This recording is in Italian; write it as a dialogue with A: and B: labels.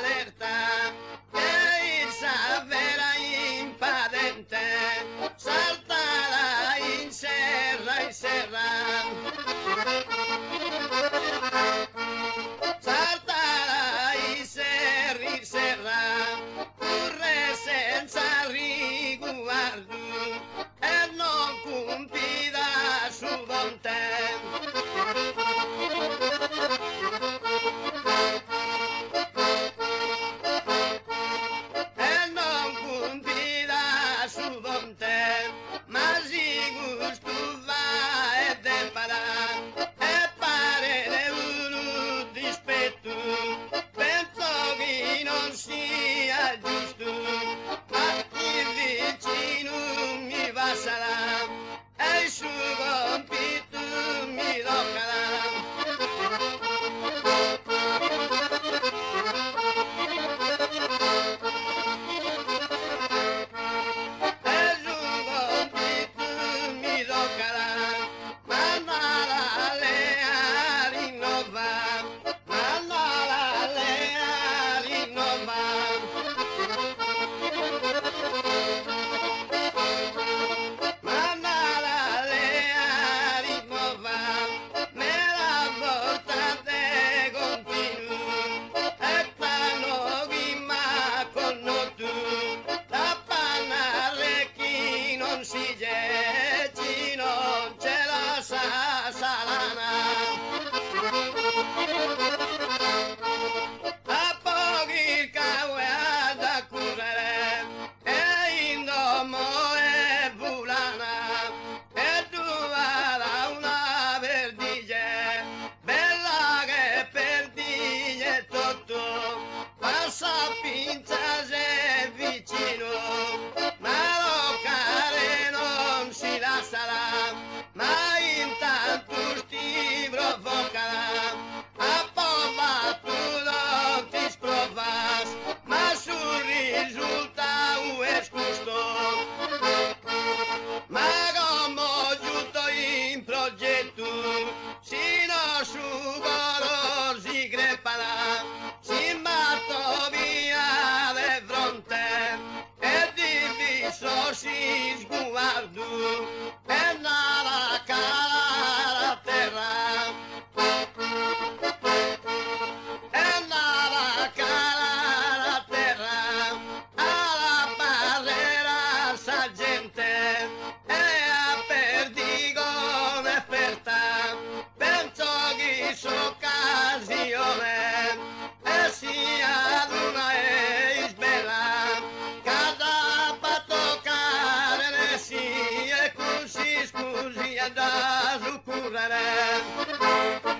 A: all'alerta e il savera impadente saltala in serra, saltala in serra, corre senza riguardo e non compida su bonte. Ma si gustuva e de parà e pare uno dispetto, penso che non sia giusto, ma chi vicino mi va sarà e il suo compito mi toccherà. Non ce la sa salana a pochi caue da correre e in domo e bulana e tu vada una verdige bella che perdige tutto passa pinza se vicino ma intanto sti provocarà a pompa tu non ti sprovas ma sul risultato è scusto ma come giunto in progetto sino su coro si creparà si matto via de fronte e diviso si sguardo e nada cara a terra e nada cara a terra alla barriera sa gente e a perdigo esperta penso che s'occasione e sia d'una eis bella cada pa toccare sì e così scusi da su curare